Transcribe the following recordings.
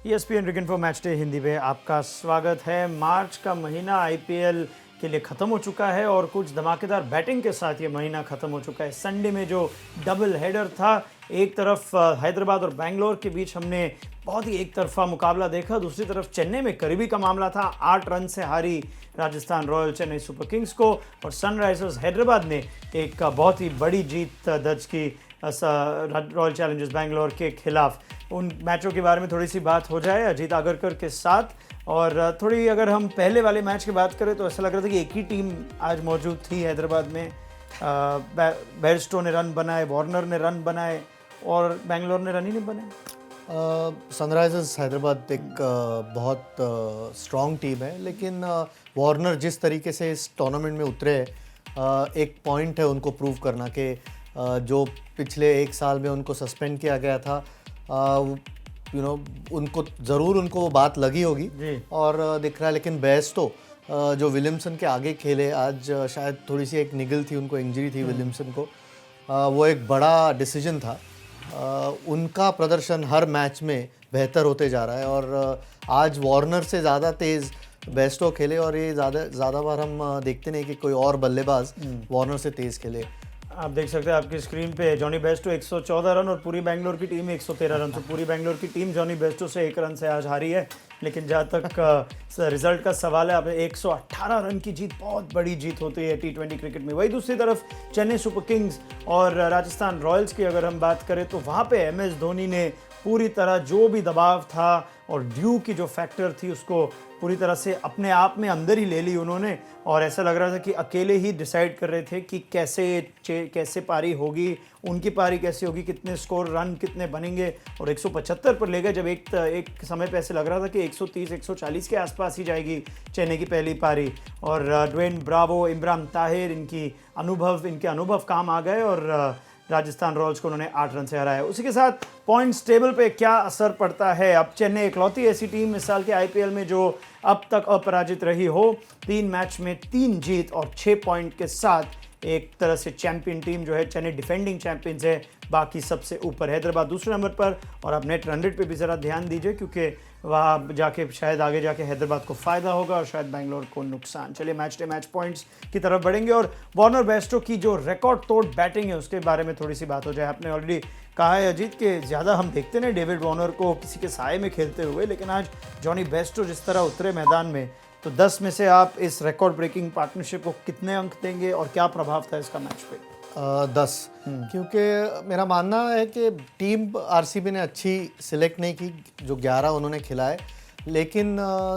ESPN cricket for match day Hindi में आपका स्वागत है। मार्च का महीना आईपीएल के लिए ख़त्म हो चुका है और कुछ धमाकेदार बैटिंग के साथ ये महीना ख़त्म हो चुका है। संडे में जो डबल हेडर था, एक तरफ हैदराबाद और बेंगलोर के बीच हमने बहुत ही एक तरफा मुकाबला देखा, दूसरी तरफ चेन्नई में करीबी का मामला था। 8 रन से हारी Rajasthan royal Chennai super Kings को और सनराइजर्स हैदराबाद ने एक बहुत ही बड़ी जीत दर्ज की रॉयल चैलेंजर्स बेंगलोर के खिलाफ। उन मैचों के बारे में थोड़ी सी बात हो जाए अजीत आगरकर के साथ। और थोड़ी अगर हम पहले वाले मैच की बात करें तो ऐसा लग रहा था कि एक ही टीम आज मौजूद थी हैदराबाद में। बेयरस्टो ने रन बनाए, वार्नर ने रन बनाए और बेंगलोर ने रन ही नहीं बनाए। सनराइजर्स हैदराबाद एक बहुत स्ट्रॉन्ग टीम है, लेकिन वार्नर जिस तरीके से इस टूर्नामेंट में उतरे, एक पॉइंट है उनको प्रूव करना कि जो पिछले एक साल में उनको सस्पेंड किया गया था, उनको ज़रूर उनको वो बात लगी होगी और दिख रहा है। लेकिन बेयरस्टो जो विलियमसन के आगे खेले, आज शायद थोड़ी सी एक निगल थी, उनको इंजरी थी विलियमसन को, वो एक बड़ा डिसीजन था। उनका प्रदर्शन हर मैच में बेहतर होते जा रहा है और आज वार्नर से ज़्यादा तेज़ बेयरस्टो खेले और ये ज़्यादा बार हम देखते नहीं कि कोई और बल्लेबाज वार्नर से तेज़ खेले। आप देख सकते हैं आपकी स्क्रीन पे जॉनी बेयरस्टो 114 रन और पूरी बेंगलोर की टीम 113 रन। तो पूरी बेंगलोर की टीम जॉनी बेयरस्टो से 1 रन से आज हारी है। लेकिन जहाँ तक रिजल्ट का सवाल है, आप 118 रन की जीत बहुत बड़ी जीत होती है T20 क्रिकेट में। वही दूसरी तरफ चेन्नई सुपर किंग्स और राजस्थान रॉयल्स की अगर हम बात करें तो वहाँ पे MS धोनी ने पूरी तरह जो भी दबाव था और ड्यू की जो फैक्टर थी उसको पूरी तरह से अपने आप में अंदर ही ले ली उन्होंने। और ऐसा लग रहा था कि अकेले ही डिसाइड कर रहे थे कि कैसे पारी होगी, उनकी पारी कैसे होगी, कितने स्कोर रन कितने बनेंगे। और 175 पर ले गए, जब एक समय पे ऐसे लग रहा था कि 130-140 के आसपास ही जाएगी चेन्नई की पहली पारी। और ड्वेन ब्रावो, इमरान ताहिर, इनके अनुभव काम आ गए और राजस्थान रॉयल्स को उन्होंने 8 रन से हराया। उसी के साथ पॉइंट्स टेबल पे क्या असर पड़ता है। अब चेन्नई इकलौती ऐसी टीम इस साल के आईपीएल में जो अब तक अपराजित रही हो, 3 मैच में 3 जीत और 6 पॉइंट के साथ एक तरह से चैंपियन टीम जो है चेन्नई डिफेंडिंग चैंपियंस है। बाकी सबसे ऊपर हैदराबाद दूसरे नंबर पर। और अब नेट रन रेट पे भी ज़रा ध्यान दीजिए क्योंकि वहाँ जाके शायद आगे जाके हैदराबाद को फ़ायदा होगा और शायद बेंगलोर को नुकसान। चलिए मैच डे मैच पॉइंट्स की तरफ बढ़ेंगे और वार्नर बेयरस्टो की जो रिकॉर्ड तोड़ बैटिंग है उसके बारे में थोड़ी सी बात हो जाए। आपने ऑलरेडी कहा है अजीत के ज़्यादा हम देखते नहीं डेविड वार्नर को किसी के साए में खेलते हुए, लेकिन आज जॉनी बेयरस्टो जिस तरह उतरे मैदान में, तो 10 में से आप इस रिकॉर्ड ब्रेकिंग पार्टनरशिप को कितने अंक देंगे और क्या प्रभाव था इसका मैच पे? 10, क्योंकि मेरा मानना है कि टीम आरसीबी ने अच्छी सिलेक्ट नहीं की, जो 11 उन्होंने खिलाए। लेकिन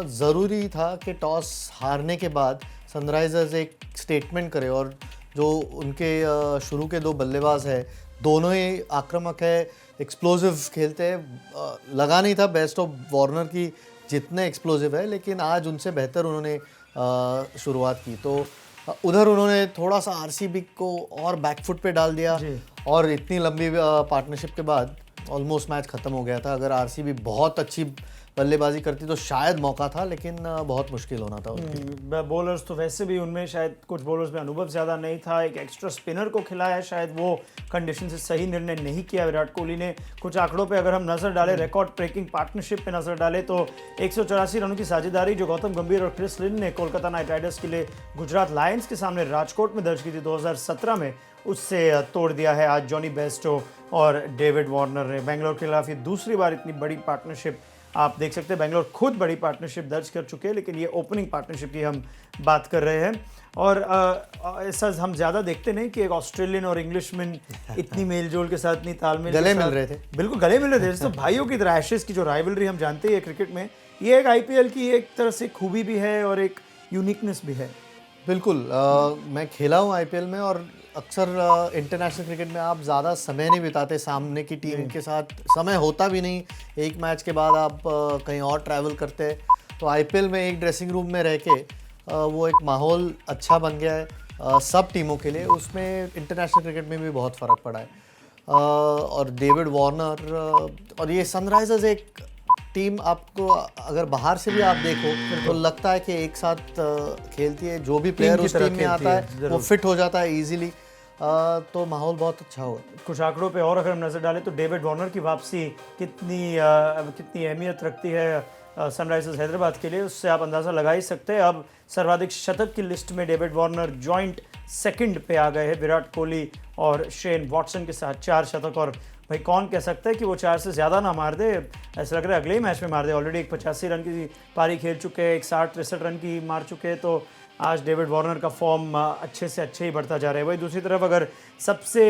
ज़रूरी था कि टॉस हारने के बाद सनराइजर्स एक स्टेटमेंट करे और जो उनके शुरू के 2 बल्लेबाज है, दोनों ही आक्रामक है, एक्सप्लोसिव खेलते हैं। लगा नहीं था बेयरस्टो वार्नर की जितने एक्सप्लोसिव है, लेकिन आज उनसे बेहतर उन्होंने शुरुआत की। तो उधर उन्होंने थोड़ा सा आरसीबी को और बैकफुट पे डाल दिया और इतनी लंबी पार्टनरशिप के बाद ऑलमोस्ट मैच ख़त्म हो गया था। अगर आरसीबी बहुत अच्छी बल्लेबाजी करती तो शायद मौका था, लेकिन बहुत मुश्किल होना था उनकी। बॉलर्स तो वैसे भी उनमें शायद कुछ बॉलर्स में अनुभव ज़्यादा नहीं था। एक एक्स्ट्रा स्पिनर को खिलाया, शायद वो कंडीशन से सही निर्णय नहीं किया विराट कोहली ने। कुछ आंकड़ों पे अगर हम नज़र डालें, रिकॉर्ड ब्रेकिंग पार्टनरशिप पे नज़र डालें तो 184 रनों की साझेदारी जो गौतम गंभीर और क्रिस लिन ने कोलकाता नाइट राइडर्स के लिए गुजरात लायंस के सामने राजकोट में दर्ज की थी 2017 में, उससे तोड़ दिया है आज जॉनी बेयरस्टो और डेविड वार्नर ने। बेंगलोर के खिलाफ ये दूसरी बार इतनी बड़ी पार्टनरशिप आप देख सकते हैं। बेंगलोर खुद बड़ी पार्टनरशिप दर्ज कर चुके हैं, लेकिन ये ओपनिंग पार्टनरशिप की हम बात कर रहे हैं। और ऐसा हम ज़्यादा देखते नहीं कि एक ऑस्ट्रेलियन और इंग्लिशमैन इतनी मेलजोल के साथ, इतनी तालमेल गले मिल रहे थे। बिल्कुल गले मिल रहे थे, तो भाइयों की तरह एशेज की जो राइवलरी हम जानते हैं क्रिकेट में, ये एक आईपीएल की एक तरह से खूबी भी है और एक यूनिकनेस भी है। बिल्कुल। मैं खेला हूँ आईपीएल में और अक्सर इंटरनेशनल क्रिकेट में आप ज़्यादा समय नहीं बिताते सामने की टीम के साथ, समय होता भी नहीं। एक मैच के बाद आप कहीं और ट्रैवल करते हैं, तो आईपीएल में एक ड्रेसिंग रूम में रह के वो एक माहौल अच्छा बन गया है सब टीमों के लिए। उसमें इंटरनेशनल क्रिकेट में भी बहुत फ़र्क पड़ा है। और डेविड वार्नर और ये सनराइजर्स एक टीम आपको अगर बाहर से भी आप देखो तो लगता है कि एक साथ खेलती है। जो भी प्लेयर उस टीम में आता है वो फिट हो जाता है इजीली। तो माहौल बहुत अच्छा होगा। कुछ आंकड़ों पे और अगर हम नज़र डालें तो डेविड वार्नर की वापसी कितनी कितनी अहमियत रखती है सनराइजर्स हैदराबाद के लिए, उससे आप अंदाज़ा लगा ही सकते हैं। अब सर्वाधिक शतक की लिस्ट में डेविड वार्नर जॉइंट सेकंड पे आ गए हैं विराट कोहली और शेन वॉटसन के साथ 4 शतक। और भाई कौन कह सकता है कि वो 4 से ज़्यादा ना मार दे, ऐसा लग रहा है अगले ही मैच में मार दे। ऑलरेडी एक 85 रन की पारी खेल चुके हैं, एक 60-63 रन की मार चुके हैं, तो आज डेविड वार्नर का फॉर्म अच्छे से अच्छे ही बढ़ता जा रहा है। वही दूसरी तरफ अगर सबसे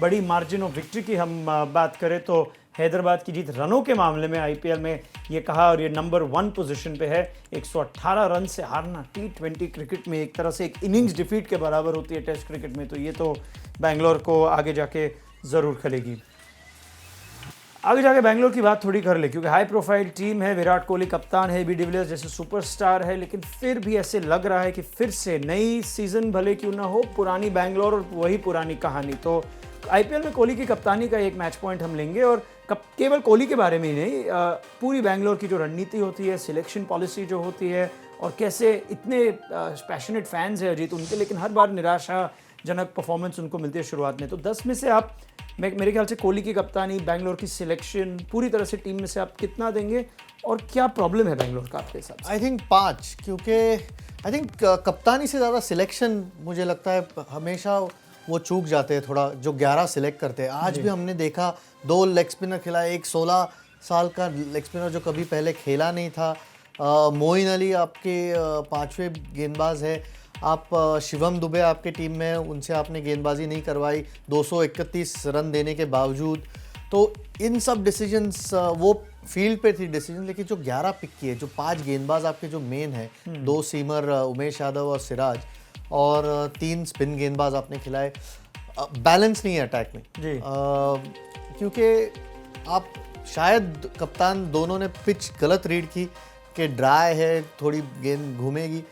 बड़ी मार्जिन ऑफ विक्ट्री की हम बात करें तो हैदराबाद की जीत रनों के मामले में आईपीएल में ये कहा, और ये नंबर 1 पोजीशन पे है। 118 रन से हारना T20 क्रिकेट में एक तरह से एक इनिंग्स डिफीट के बराबर होती है टेस्ट क्रिकेट में, तो ये तो बैंगलोर को आगे जाके ज़रूर खलेगी। आगे जाके बैंगलोर की बात थोड़ी कर ले, क्योंकि हाई प्रोफाइल टीम है, विराट कोहली कप्तान है, एबी डिविलियर्स जैसे सुपरस्टार है, लेकिन फिर भी ऐसे लग रहा है कि फिर से नई सीजन भले क्यों ना हो, पुरानी बैंगलोर और वही पुरानी कहानी। तो आईपीएल में कोहली की कप्तानी का एक मैच पॉइंट हम लेंगे, और केवल कोहली के बारे में ही नहीं, पूरी बैंगलोर की जो रणनीति होती है, सिलेक्शन पॉलिसी जो होती है, और कैसे इतने पैशनेट फैंस हैं अजीत उनके, लेकिन हर बार निराशाजनक परफॉर्मेंस उनको मिलती है शुरुआत में। तो 10 में से आप मेरे ख्याल से कोहली की कप्तानी, बैंगलोर की सिलेक्शन, पूरी तरह से टीम में से आप कितना देंगे, और क्या प्रॉब्लम है बैंगलोर का आपके हिसाब से? आई थिंक 5, क्योंकि आई थिंक कप्तानी से ज़्यादा सिलेक्शन मुझे लगता है हमेशा वो चूक जाते हैं थोड़ा, जो 11 सिलेक्ट करते हैं। आज भी हमने देखा 2 लेग स्पिनर खिलाए, एक 16 साल का लेग स्पिनर जो कभी पहले खेला नहीं था, मोइन अली आपके 5वें गेंदबाज है, आप शिवम दुबे आपके टीम में, उनसे आपने गेंदबाजी नहीं करवाई 231 रन देने के बावजूद। तो इन सब डिसीजंस वो फील्ड पे थी डिसीजन, लेकिन जो 11 पिक किए, जो 5 गेंदबाज आपके जो मेन है, 2 सीमर उमेश यादव और सिराज, और 3 स्पिन गेंदबाज आपने खिलाए, बैलेंस नहीं है अटैक में जी। क्योंकि आप शायद कप्तान दोनों ने पिच गलत रीड की कि ड्राई है, थोड़ी गेंद घूमेगी,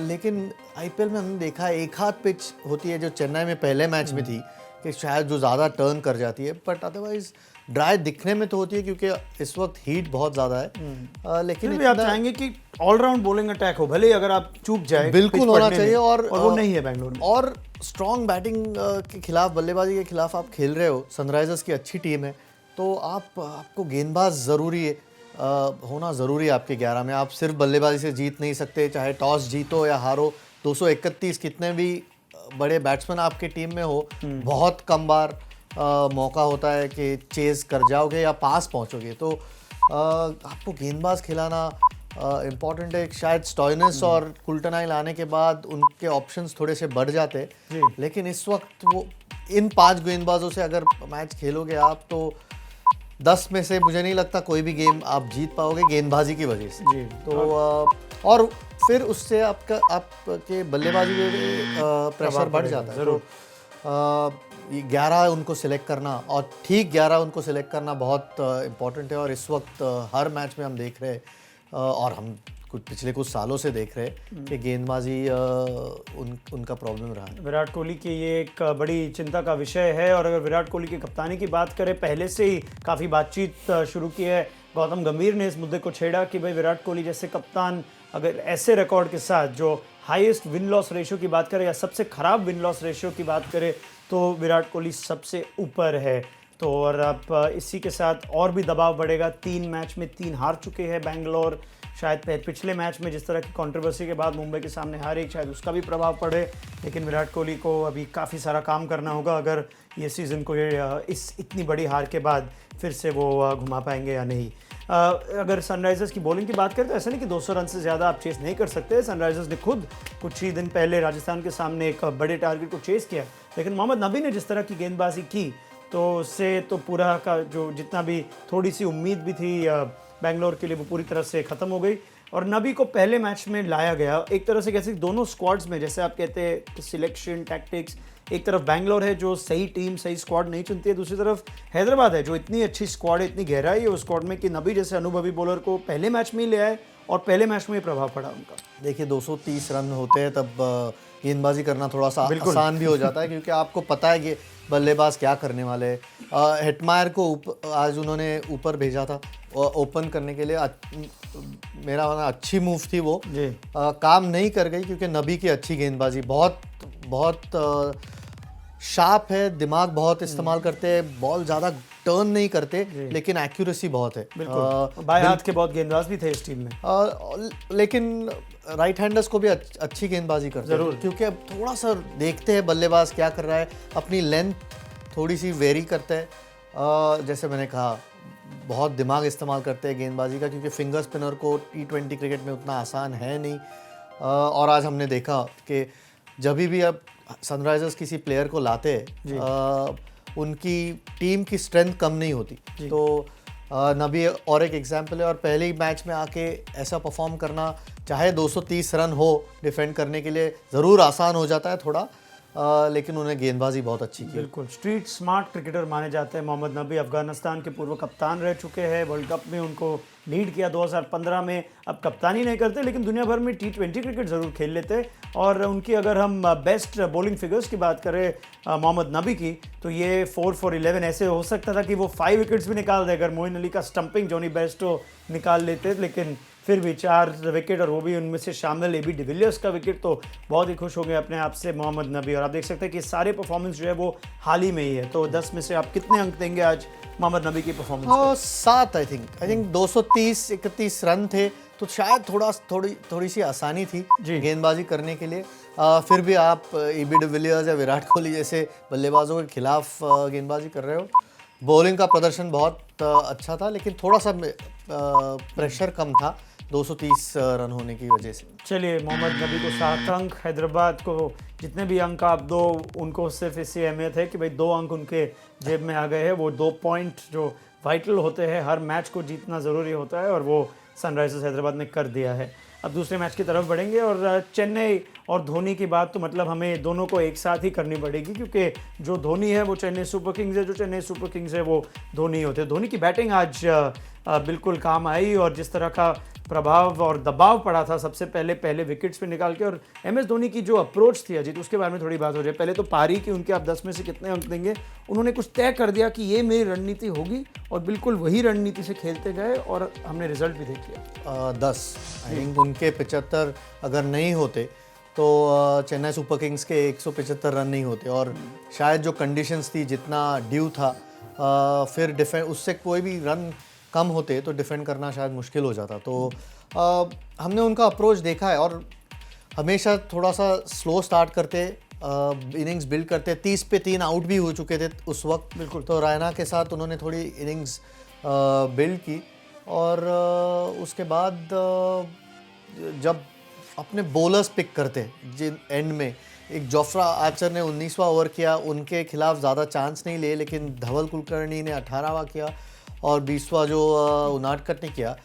लेकिन आईपीएल में हमने देखा एक हाथ पिच होती है जो चेन्नई में पहले मैच में थी कि शायद जो ज़्यादा टर्न कर जाती है, बट अदरवाइज ड्राई दिखने में तो होती है क्योंकि इस वक्त हीट बहुत ज़्यादा है। लेकिन भी आप चाहेंगे कि ऑलराउंड बॉलिंग अटैक हो, भले ही अगर आप चूक जाए बिल्कुल होना चाहिए, और वो नहीं है बैंगलोर में। और स्ट्रॉन्ग बैटिंग के खिलाफ, बल्लेबाजी के खिलाफ आप खेल रहे हो, सनराइजर्स की अच्छी टीम है, तो आपको गेंदबाज ज़रूरी है, होना ज़रूरी है आपके 11 में। आप सिर्फ बल्लेबाजी से जीत नहीं सकते, चाहे टॉस जीतो या हारो। 231 कितने भी बड़े बैट्समैन आपके टीम में हो, बहुत कम बार मौका होता है कि चेज कर जाओगे या पास पहुंचोगे, तो आपको गेंदबाज खिलाना इम्पॉर्टेंट है। शायद स्टॉइनिस और कुल्टनाइल आने के बाद उनके ऑप्शंस थोड़े से बढ़ जाते, लेकिन इस वक्त वो इन 5 गेंदबाजों से अगर मैच खेलोगे आप, तो 10 में से मुझे नहीं लगता कोई भी गेम आप जीत पाओगे गेंदबाजी की वजह से जी। तो और फिर उससे आपके बल्लेबाजी में प्रेशर बढ़ जाता है। ज़रूर। ये 11 उनको सिलेक्ट करना, और ठीक 11 उनको सिलेक्ट करना बहुत इम्पोर्टेंट है, और इस वक्त हर मैच में हम देख रहे हैं, और हम पिछले कुछ सालों से देख रहे हैं कि गेंदबाजी उनका प्रॉब्लम रहा है। विराट कोहली की ये एक बड़ी चिंता का विषय है, और अगर विराट कोहली की कप्तानी की बात करें, पहले से ही काफ़ी बातचीत शुरू की है। गौतम गंभीर ने इस मुद्दे को छेड़ा कि भाई विराट कोहली जैसे कप्तान अगर ऐसे रिकॉर्ड के साथ जो हाईएस्ट विन लॉस रेशियो की बात करें या सबसे ख़राब विन लॉस रेशियो की बात करें, तो विराट कोहली सबसे ऊपर है। तो और अब इसी के साथ और भी दबाव बढ़ेगा। 3 मैच में 3 हार चुके हैं बैंगलोर। शायद पिछले मैच में जिस तरह की कंट्रोवर्सी के बाद मुंबई के सामने हारे, शायद उसका भी प्रभाव पड़े, लेकिन विराट कोहली को अभी काफ़ी सारा काम करना होगा अगर ये सीज़न को इस इतनी बड़ी हार के बाद फिर से वो घुमा पाएंगे या नहीं। अगर सनराइजर्स की बॉलिंग की बात करें तो ऐसा नहीं कि 200 रन से ज़्यादा आप चेस नहीं कर सकते। सनराइजर्स ने खुद कुछ ही दिन पहले राजस्थान के सामने एक बड़े टारगेट को चेस किया, लेकिन मोहम्मद नबी ने जिस तरह की गेंदबाजी की, तो उससे तो पूरा का जो जितना भी थोड़ी सी उम्मीद भी थी बैंगलोर के लिए, वो पूरी तरह से ख़त्म हो गई। और नबी को पहले मैच में लाया गया, एक तरह से कैसे दोनों स्क्वाड्स में, जैसे आप कहते हैं सिलेक्शन टैक्टिक्स, एक तरफ बैंगलोर है जो सही टीम सही स्क्वाड नहीं चुनती है, दूसरी तरफ हैदराबाद है जो इतनी अच्छी स्क्वाड है, इतनी गहराई है उस स्क्वाड में कि नबी जैसे अनुभवी बॉलर को पहले मैच में ही ले आए और पहले मैच में ही प्रभाव पड़ा उनका। देखिए 230 रन होते हैं तब गेंदबाजी करना थोड़ा सा आसान भी हो जाता है, क्योंकि आपको पता है कि बल्लेबाज क्या करने वाले हैं। हेटमायर को आज उन्होंने ऊपर भेजा था ओपन करने के लिए, मेरा मानना अच्छी मूव थी वो, काम नहीं कर गई क्योंकि नबी की अच्छी गेंदबाजी बहुत शार्प है, दिमाग बहुत इस्तेमाल करते हैं, बॉल ज़्यादा टर्न नहीं करते, लेकिन एक्यूरेसी बहुत है। बिल्कुल बाएं हाथ के बहुत गेंदबाज भी थे इस टीम में। लेकिन राइट हैंडर्स को भी अच्छी गेंदबाजी करते हैं, जरूर, क्योंकि अब थोड़ा सा देखते हैं बल्लेबाज क्या कर रहा है, अपनी लेंथ थोड़ी सी वेरी करते हैं। जैसे मैंने कहा, बहुत दिमाग इस्तेमाल करते हैं गेंदबाजी का, क्योंकि फिंगर स्पिनर को T20 क्रिकेट में उतना आसान है नहीं। और आज हमने देखा कि जब भी अब सनराइजर्स किसी प्लेयर को लाते हैं, उनकी टीम की स्ट्रेंथ कम नहीं होती। तो नबी और एक एग्जाम्पल है, और पहले ही मैच में आके ऐसा परफॉर्म करना, चाहे 230 रन हो डिफेंड करने के लिए, ज़रूर आसान हो जाता है थोड़ा, लेकिन उन्हें गेंदबाजी बहुत अच्छी की। बिल्कुल स्ट्रीट स्मार्ट क्रिकेटर माने जाते हैं मोहम्मद नबी। अफगानिस्तान के पूर्व कप्तान रह चुके हैं, वर्ल्ड कप में उनको लीड किया 2015 में। अब कप्तानी नहीं करते, लेकिन दुनिया भर में T20 क्रिकेट ज़रूर खेल लेते। और उनकी अगर हम बेस्ट बॉलिंग फिगर्स की बात करें मोहम्मद नबी की, तो ये 4 for 11 ऐसे हो सकता था कि वो 5 विकेट्स भी निकाल दे अगर मोइन अली का स्टंपिंग जॉनी बेस्टो निकाल लेते, लेकिन फिर भी 4 विकेट, और वो भी उनमें से शामिल AB डिविलियर्स का विकेट। तो बहुत ही खुश हो गए अपने आप से मोहम्मद नबी। और आप देख सकते हैं कि सारे परफॉर्मेंस जो है वो हाल ही में ही है। तो 10 में से आप कितने अंक देंगे आज मोहम्मद नबी की परफॉर्मेंस? 7 आई थिंक 230-31 रन थे, तो शायद थोड़ी सी आसानी थी गेंदबाजी करने के लिए। फिर भी आप AB डिविलियर्स या विराट कोहली जैसे बल्लेबाजों के खिलाफ गेंदबाजी कर रहे हो। बॉलिंग का प्रदर्शन बहुत अच्छा था, लेकिन थोड़ा सा प्रेशर कम था 230 रन होने की वजह से। चलिए, मोहम्मद नबी को 7 अंक। हैदराबाद को जितने भी अंक आप दो, उनको सिर्फ इससे अहमियत है कि भाई 2 अंक उनके जेब में आ गए हैं। वो 2 पॉइंट जो वाइटल होते हैं, हर मैच को जीतना ज़रूरी होता है, और वो सनराइजर्स हैदराबाद ने कर दिया है। अब दूसरे मैच की तरफ बढ़ेंगे, और चेन्नई और धोनी की बात तो मतलब हमें दोनों को एक साथ ही करनी पड़ेगी, क्योंकि जो धोनी है वो चेन्नई सुपर किंग्स है, जो चेन्नई सुपर किंग्स है वो धोनी होते हैं। धोनी की बैटिंग आज बिल्कुल काम आई, और जिस तरह का प्रभाव और दबाव पड़ा था सबसे पहले विकेट्स पे निकाल के, और MS धोनी की जो अप्रोच थी अजीत, उसके बारे में थोड़ी बात हो जाए। पहले तो पारी की उनके, आप 10 में से कितने अंक देंगे? उन्होंने कुछ तय कर दिया कि ये मेरी रणनीति होगी, और बिल्कुल वही रणनीति से खेलते गए, और हमने रिजल्ट भी देख लिया। 10 आई थिंक उनके 75 अगर नहीं होते तो चेन्नई सुपर किंग्स के 175 रन नहीं होते, और शायद जो कंडीशंस थी, जितना ड्यू था, फिर डिफेंड उससे कोई भी रन कम होते तो डिफेंड करना शायद मुश्किल हो जाता। तो हमने उनका अप्रोच देखा है, और हमेशा थोड़ा सा स्लो स्टार्ट करते, इनिंग्स बिल्ड करते। 30 पे 3 आउट भी हो चुके थे उस वक्त, बिल्कुल। तो रैना के साथ उन्होंने थोड़ी इनिंग्स बिल्ड की, और उसके बाद जब अपने बॉलर्स पिक करते जिन एंड में, एक जोफ्रा आर्चर ने 19वां ओवर किया, उनके खिलाफ ज़्यादा चांस नहीं लिए, लेकिन धवल कुलकर्णी ने 18वां किया, और 20वां जो उनादकट ने किया,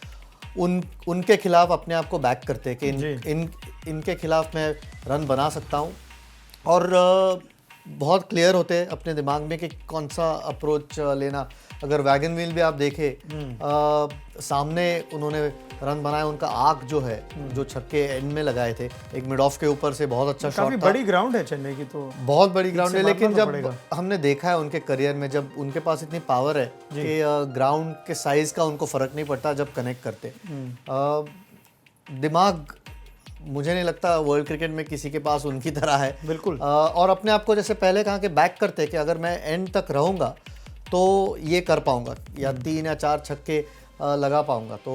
उनके खिलाफ अपने आप को बैक करते कि इनके खिलाफ मैं रन बना सकता हूँ, और बहुत क्लियर होते अपने दिमाग में कि कौन सा अप्रोच लेना। अगर वैगन व्हील भी आप देखें, सामने उन्होंने रन बनाए, उनका आर्क जो है, जो छक्के एंड में लगाए थे, एक मिड ऑफ के ऊपर से बहुत अच्छा शॉट था। काफी बड़ी ग्राउंड है चेन्नई की, तो बहुत बड़ी ग्राउंड है, लेकिन जब हमने देखा है उनके करियर में, जब उनके पास इतनी पावर है कि ग्राउंड के साइज का उनको फर्क नहीं पड़ता जब कनेक्ट करते। दिमाग मुझे नहीं लगता वर्ल्ड क्रिकेट में किसी के पास उनकी तरह है, बिल्कुल। और अपने आप को जैसे पहले कहा कि बैक करते कि अगर मैं एंड तक रहूँगा तो ये कर पाऊँगा, या 3 या 4 छक्के लगा पाऊँगा। तो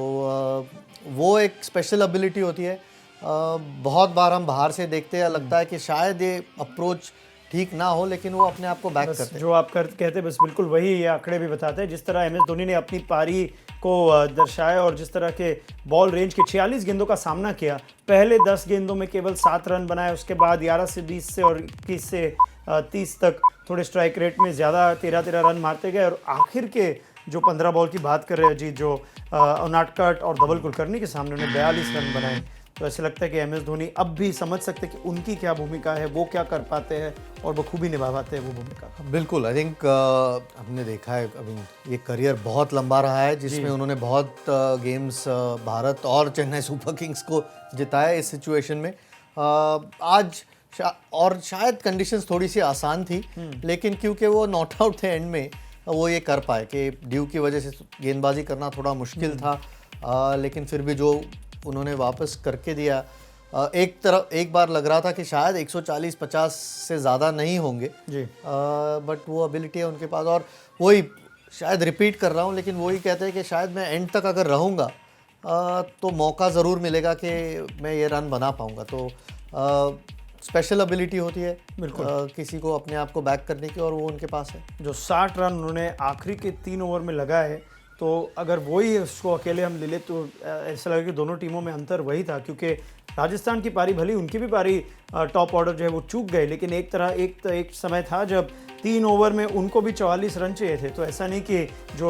वो एक स्पेशल एबिलिटी होती है। बहुत बार हम बाहर से देखते हैं, लगता है कि शायद ये अप्रोच ठीक ना हो, लेकिन वो अपने आप को बैक करते हैं। जो आप कहते बस बिल्कुल वही ये आंकड़े भी बताते हैं। जिस तरह MS धोनी ने अपनी पारी को दर्शाया, और जिस तरह के बॉल रेंज के 46 गेंदों का सामना किया, पहले 10 गेंदों में केवल 7 रन बनाए, उसके बाद 11 से 20 से और 21 से 30 तक थोड़े स्ट्राइक रेट में ज़्यादा 13 रन मारते गए, और आखिर के जो 15 बॉल की बात कर रहे हैं जी, जो उनादकट और धवल कुलकर्णी के सामने उन्हें 42 रन बनाए। तो ऐसे लगता है कि MS धोनी अब भी समझ सकते हैं कि उनकी क्या भूमिका है, वो क्या कर पाते हैं, और बखूबी निभा पाते हैं वो भूमिका। बिल्कुल, आई थिंक हमने देखा है, अभी ये करियर बहुत लंबा रहा है, जिसमें उन्होंने बहुत गेम्स भारत और चेन्नई सुपर किंग्स को जिताया इस सिचुएशन में। आज और शायद कंडीशंस थोड़ी सी आसान थी, लेकिन क्योंकि वो नॉट आउट थे एंड में, वो ये कर पाए कि ड्यू की वजह से गेंदबाजी करना थोड़ा मुश्किल था, लेकिन फिर भी जो उन्होंने वापस करके दिया, एक बार लग रहा था कि शायद 140-50 से ज़्यादा नहीं होंगे जी। बट वो एबिलिटी है उनके पास। और वही शायद रिपीट कर रहा हूँ, लेकिन वही कहते हैं कि शायद मैं एंड तक अगर रहूँगा तो मौका ज़रूर मिलेगा कि मैं ये रन बना पाऊँगा। तो स्पेशल एबिलिटी होती है बिल्कुल। किसी को अपने आप को बैक करने की, और वो उनके पास है। जो 60 रन उन्होंने आखिरी के 3 ओवर में लगाए, तो अगर वही उसको अकेले हम ले ले तो ऐसा लगे कि दोनों टीमों में अंतर वही था, क्योंकि राजस्थान की पारी भली उनकी भी पारी टॉप ऑर्डर जो है वो चूक गए, लेकिन एक समय था जब 3 ओवर में उनको भी 44 रन चाहिए थे। तो ऐसा नहीं कि जो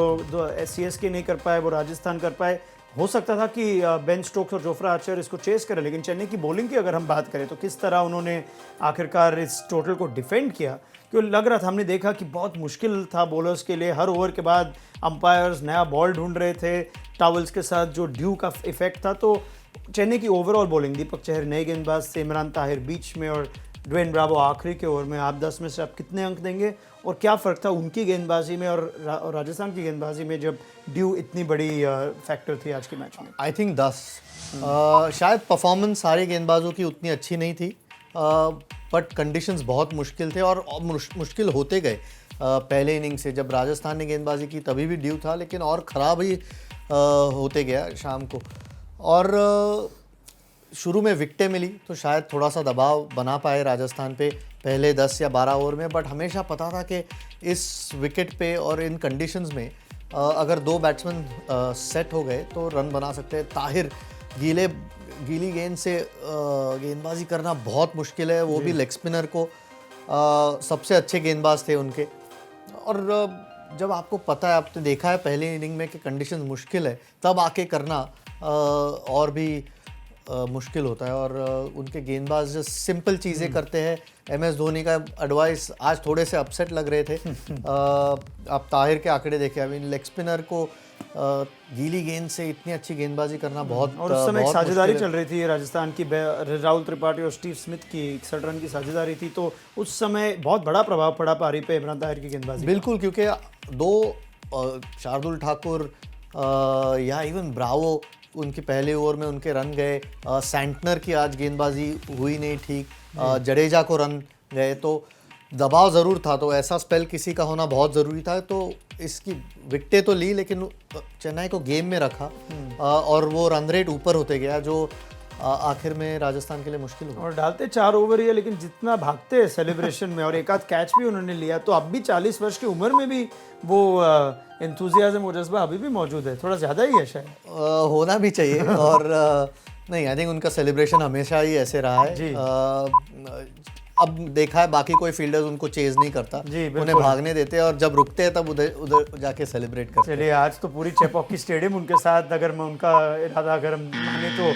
CSK नहीं कर पाए वो राजस्थान कर पाए। हो सकता था कि बेन स्टोक्स और जोफ्रा आर्चर इसको चेस करें, लेकिन चेन्नई की बॉलिंग की अगर हम बात करें तो किस तरह उन्होंने आखिरकार इस टोटल को डिफेंड किया, क्यों लग रहा था, हमने देखा कि बहुत मुश्किल था बॉलर्स के लिए। हर ओवर के बाद अंपायर्स नया बॉल ढूंढ रहे थे, टॉवल्स के साथ जो ड्यू का इफेक्ट था। तो चेन्नई की ओवरऑल बॉलिंग, दीपक चहर नए गेंदबाज थे, इमरान ताहिर बीच में और ड्वेन ब्रावो आखिरी के ओवर में, आप 10 में से आप कितने अंक देंगे और क्या फ़र्क था उनकी गेंदबाजी में और राजस्थान की गेंदबाजी में जब ड्यू इतनी बड़ी फैक्टर थी आज के मैच में? I think 10। शायद परफॉर्मेंस सारे गेंदबाजों की उतनी अच्छी नहीं थी, बट कंडीशंस बहुत मुश्किल थे और मुश्किल होते गए पहले इनिंग से। जब राजस्थान ने गेंदबाजी की तभी भी ड्यू था, लेकिन और ख़राब ही होते गया शाम को। और शुरू में विकेटें मिली तो शायद थोड़ा सा दबाव बना पाए राजस्थान पे पहले 10 या 12 ओवर में, बट हमेशा पता था कि इस विकेट पे और इन कंडीशंस में अगर 2 बैट्समैन सेट हो गए तो रन बना सकते हैं। ताहिर गीली गेंद से गेंदबाजी करना बहुत मुश्किल है, वो भी लेग स्पिनर को। सबसे अच्छे गेंदबाज थे उनके। और जब आपको पता है, आपने देखा है पहली इनिंग में कि कंडीशन मुश्किल है, तब आके करना और भी मुश्किल होता है। और उनके गेंदबाज जो सिंपल चीज़ें करते हैं, MS धोनी का एडवाइस आज थोड़े से अपसेट लग रहे थे। आप ताहिर के आंकड़े देखे, अभी लेग स्पिनर को गीली गेंद से इतनी अच्छी गेंदबाजी करना बहुत। और उस समय एक साझेदारी चल रही थी राजस्थान की, राहुल त्रिपाठी और स्टीव स्मिथ की 61 रन की साझेदारी थी, तो उस समय बहुत बड़ा प्रभाव पड़ा पारी पे इमरान ताहिर की गेंदबाजी। बिल्कुल, क्योंकि 2 शार्दुल ठाकुर या इवन ब्रावो, उनके पहले ओवर में उनके रन गए। सैंटनर की आज गेंदबाजी हुई नहीं ठीक, जडेजा को रन गए, तो दबाव ज़रूर था। तो ऐसा स्पेल किसी का होना बहुत ज़रूरी था। तो इसकी विकेटें तो ली, लेकिन चेन्नई को गेम में रखा और वो रन रेट ऊपर होते गया, जो आखिर में राजस्थान के लिए मुश्किल हुआ। और डालते 4 ओवर ही है, लेकिन जितना भागते हैं सेलिब्रेशन में, और एक आध कैच भी उन्होंने लिया, तो अब भी 40 वर्ष की उम्र में भी वो एंथुजियाज्म और जज्बा अभी भी मौजूद है। थोड़ा ज़्यादा ही है शायद, होना भी चाहिए। और नहीं, आई थिंक उनका सेलिब्रेशन हमेशा ही ऐसे रहा है जी। अब देखा है बाकी कोई फील्डर्स उनको चेज नहीं करता, उन्हें भागने देते हैं, और जब रुकते हैं तब उधर जाके सेलिब्रेट करते हैं। चलिए, आज तो पूरी चेपॉकी स्टेडियम उनके साथ, अगर मैं उनका इरादा अगर हम माने तो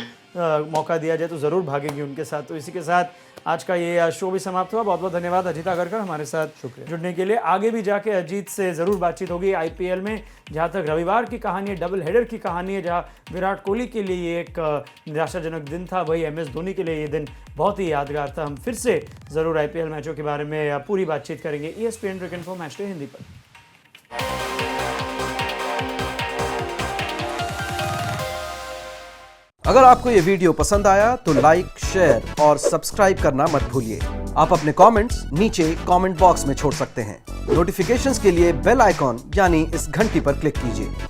मौका दिया जाए तो ज़रूर भागेंगे उनके साथ। तो इसी के साथ आज का ये शो भी समाप्त हुआ। बहुत बहुत धन्यवाद अजीत आगरकर हमारे साथ जुड़ने के लिए। आगे भी जाके अजीत से ज़रूर बातचीत होगी IPL में। जहाँ तक रविवार की कहानी है, डबल हेडर की कहानी है, जहाँ विराट कोहली के लिए ये एक निराशाजनक दिन था, वही MS धोनी के लिए ये दिन बहुत ही यादगार था। हम फिर से ज़रूर IPL मैचों के बारे में पूरी बातचीत करेंगे ESPN cricket info match day Hindi पर। अगर आपको ये वीडियो पसंद आया तो लाइक, शेयर और सब्सक्राइब करना मत भूलिए। आप अपने कमेंट्स नीचे कमेंट बॉक्स में छोड़ सकते हैं। नोटिफिकेशंस के लिए बेल आइकॉन यानी इस घंटी पर क्लिक कीजिए।